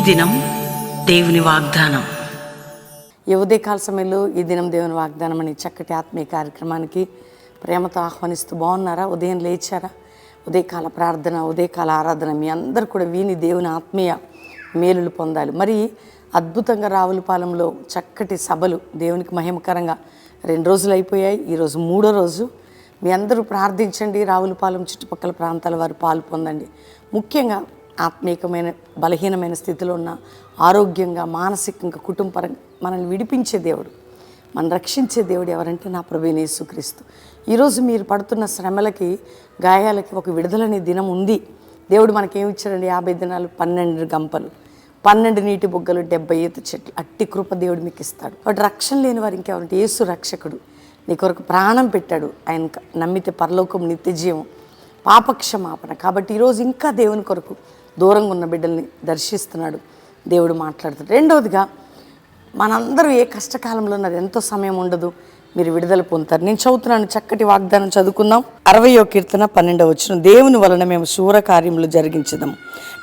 దినం దేవుని వాగ్దానం. ఈ ఉదయకాల సమయంలో ఈ దినం దేవుని వాగ్దానం అనే చక్కటి ఆత్మీయ కార్యక్రమానికి ప్రేమతో ఆహ్వానిస్తూ బాగున్నారా? ఉదయం లేచారా? ఉదయకాల ప్రార్థన, ఉదయకాల ఆరాధన మీ అందరూ కూడా విని దేవుని ఆత్మీయ మేలులు పొందాలి. మరి అద్భుతంగా రావులపాలెంలో చక్కటి సభలు దేవునికి మహిమకరంగా 2 రోజులు అయిపోయాయి. ఈరోజు 3వ రోజు. మీ అందరూ ప్రార్థించండి. రావులపాలెం చుట్టుపక్కల ప్రాంతాల వారు పాలు పొందండి. ముఖ్యంగా ఆత్మీయమైన బలహీనమైన స్థితిలో ఉన్న ఆరోగ్యంగా, మానసికంగా, కుటుంబపరంగా మనల్ని విడిపించే దేవుడు, మనం రక్షించే దేవుడు ఎవరంటే నా ప్రభువైన యేసుక్రీస్తు. ఈరోజు మీరు పడుతున్న శ్రమలకి, గాయాలకి ఒక విడుదలనే దినం ఉంది. దేవుడు మనకేమి ఇచ్చాడండి? 50 దినాలు, 12 గంపలు, 12 నీటి బుగ్గలు, 70 ఈత చెట్లు. అట్టి కృప దేవుడు మీకు ఇస్తాడు. కాబట్టి రక్షణ లేని వారు ఇంకెవరంటే యేసు రక్షకుడు నీ కొరకు ప్రాణం పెట్టాడు. ఆయన నమ్మితే పరలోకం, నిత్యజీవం, పాపక్షమాపణ. కాబట్టి ఈరోజు ఇంకా దేవుని కొరకు దూరంగా ఉన్న బిడ్డల్ని దర్శిస్తున్నాడు, దేవుడు మాట్లాడుతాడు. రెండవదిగా మనందరూ ఏ కష్టకాలంలో ఉన్నది, ఎంతో సమయం ఉండదు, మీరు విడుదల పొందుతారు. నేను చదువుతున్నాను, చక్కటి వాగ్దానం చదువుకుందాం. 60వ కీర్తన 12వ వచనం. దేవుని వలన మేము శూర కార్యములు జరిగించదాము,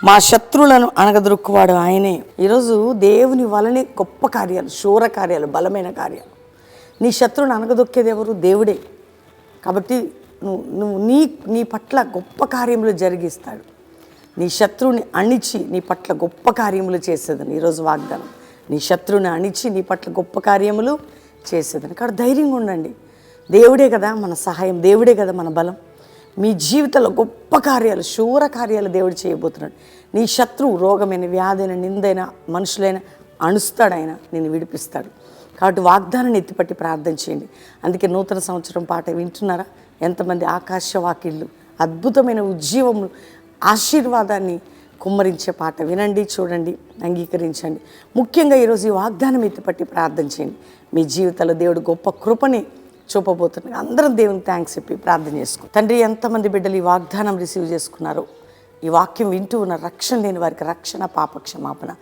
మా శత్రువులను అణగదొక్కువాడు ఆయనే. ఈరోజు దేవుని వలనే గొప్ప కార్యాలు, శూర కార్యాలు, బలమైన కార్యాలు. నీ శత్రువుని అణగదొక్కేది ఎవరు? దేవుడే. కాబట్టి నువ్వు నీ పట్ల గొప్ప కార్యములు జరిగిస్తాడు. నీ శత్రువుని అణిచి నీ పట్ల గొప్ప కార్యములు చేసేదని ఈరోజు వాగ్దానం. నీ శత్రువుని అణిచి నీ పట్ల గొప్ప కార్యములు చేసేదని. కాబట్టి ధైర్యంగా ఉండండి. దేవుడే కదా మన సహాయం, దేవుడే కదా మన బలం. మీ జీవితంలో గొప్ప కార్యాలు, శూర కార్యాలు దేవుడు చేయబోతున్నాడు. నీ శత్రువు రోగమైన, వ్యాధైన, నిందైన, మనుషులైన అణుస్తాడు, ఆయన నిన్ను విడిపిస్తాడు. కాబట్టి వాగ్దానాన్ని ఎత్తిపట్టి ప్రార్థన చేయండి. అందుకే నూతన సంవత్సరం పాట వింటున్నారా? ఎంతమంది ఆకాశవాకిళ్ళు, అద్భుతమైన ఉజ్జీవములు, ఆశీర్వాదాన్ని కుమ్మరించే పాట వినండి, చూడండి, అంగీకరించండి. ముఖ్యంగా ఈరోజు ఈ వాగ్దానం ఎత్తిపట్టి ప్రార్థన చేయండి. మీ జీవితంలో దేవుడు గొప్ప కృపని చూపబోతున్నారు. అందరం దేవునికి థ్యాంక్స్ చెప్పి ప్రార్థన చేసుకో. తండ్రి, ఎంతమంది బిడ్డలు ఈ వాగ్దానం రిసీవ్ చేసుకున్నారో, ఈ వాక్యం వింటూ ఉన్న రక్షణ లేని వారికి రక్షణ, పాపక్షమాపణ,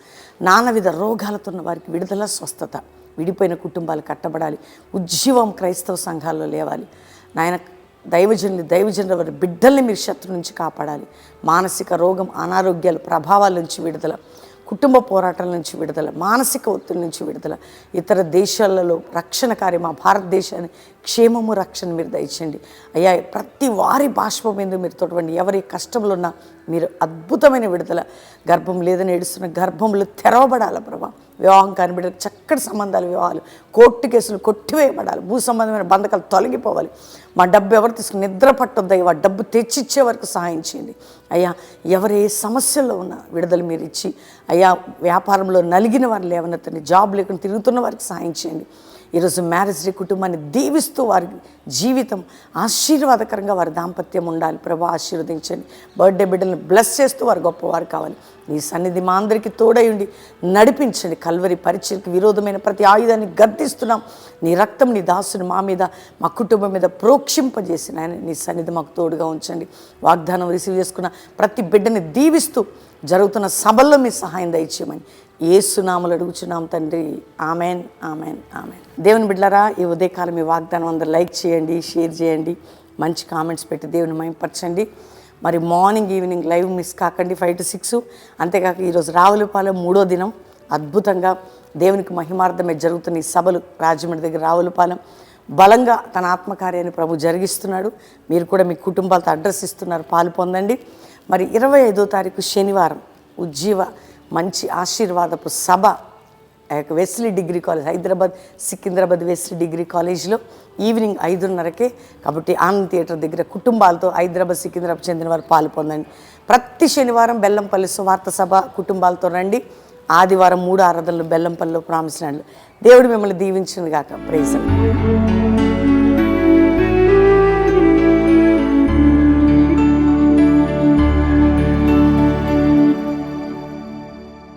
నానావిధ రోగాలతో ఉన్న వారికి విడుదల, స్వస్థత, విడిపోయిన కుటుంబాలు కట్టబడాలి, ఉజ్జీవం క్రైస్తవ సంఘాల్లో లేవాలి. నాయన దైవజనుల వారి బిడ్డల్ని మీరు శత్రు నుంచి కాపాడాలి. మానసిక రోగం, అనారోగ్యాలు, ప్రభావాల నుంచి విడుదల, కుటుంబ పోరాటాల నుంచి విడుదల, మానసిక ఒత్తిడి నుంచి విడుదల, ఇతర దేశాలలో రక్షణ కార్యం, మా భారతదేశాన్ని క్షేమము, రక్షణ మీరు దయచేయండి అయ్యా. ప్రతి వారి బాష్పం మీద మీరు తోటవండి. ఎవరి కష్టంలో ఉన్నా మీరు అద్భుతమైన విడుదల, గర్భం లేదని ఏడుస్తున్న గర్భంలో తెరవబడాలి ప్రభా. వివాహం కాని బిడ్డలకు చక్కటి సంబంధాలు, వివాహాలు, కోర్టు కేసులు కొట్టివేయబడాలి, భూ సంబంధమైన బంధకాలు తొలగిపోవాలి. మా డబ్బు ఎవరు తీసుకుని నిద్ర పట్టొద్దు అయ్యా, డబ్బు తెచ్చిచ్చే వరకు సహాయం చేయండి అయ్యా. ఎవరు ఏ సమస్యల్లో ఉన్నా విడుదల మీరు ఇచ్చి అయ్యా, వ్యాపారంలో నలిగిన వారు లేవనెత్తండి, జాబ్ లేకుండా తిరుగుతున్న వారికి సహాయం చేయండి. ఈరోజు మ్యారేజ్ డే కుటుంబాన్ని దీవిస్తూ వారి జీవితం ఆశీర్వాదకరంగా వారి దాంపత్యం ఉండాలి ప్రభా. ఆశీర్వదించండి. బర్త్డే బిడ్డలను బ్లెస్ చేస్తూ వారు గొప్పవారు కావాలి. నీ సన్నిధి మా అందరికీ తోడై ఉండి నడిపించండి. కల్వరి పరిచయకు విరోధమైన ప్రతి ఆయుధాన్ని గద్దిస్తున్నాం. నీ రక్తం నీ దాసుని మా మీద, మా కుటుంబం మీద ప్రోక్షింపజేసిన ఆయన నీ సన్నిధి మాకు తోడుగా ఉంచండి. వాగ్దానం రిసీవ్ చేసుకున్న ప్రతి బిడ్డని దీవిస్తూ జరుగుతున్న సభల్లో మీ సహాయం దయచేయమని యేసునామములో అడుగుచున్నాం తండ్రి. Amen, amen, amen. దేవుని బిడ్డలారా, ఈ ఉదయకాలం మీ వాగ్దానం అందరూ లైక్ చేయండి, షేర్ చేయండి, మంచి కామెంట్స్ పెట్టి దేవుని మహిమపరచండి. మరి మార్నింగ్, ఈవినింగ్ లైవ్ మిస్ కాకండి 5 to 6. అంతేకాక ఈరోజు రావులపాలెం 3వ దినం. అద్భుతంగా దేవునికి మహిమార్థమే జరుగుతున్న ఈ సభలు రాజమండ్రి దగ్గర రావులపాలెం బలంగా తన ఆత్మకార్యాన్ని ప్రభు జరిగిస్తున్నాడు. మీరు కూడా మీ కుటుంబాలతో అడ్రస్ ఇస్తున్నారు, పాలు పొందండి. మరి 25వ తారీఖు శనివారం ఉజ్జీవ మంచి ఆశీర్వాదపు సభ Wesley degree college, Hyderabad Secunderabad Wesley degree కాలేజ్లో ఈవినింగ్ 5:30కే. కాబట్టి ఆనంద్ థియేటర్ దగ్గర కుటుంబాలతో హైదరాబాద్ సికింద్రాబాద్ చెందిన వారు పాలు పొందండి. ప్రతి శనివారం బెల్లంపల్లి సువార్త సభ కుటుంబాలతో రండి. ఆదివారం 3 ఆరాధనలు బెల్లంపల్లిలో ప్రామిస్ ల్యాండ్లో. దేవుడు మిమ్మల్ని దీవించును గాక. ప్రైజ్.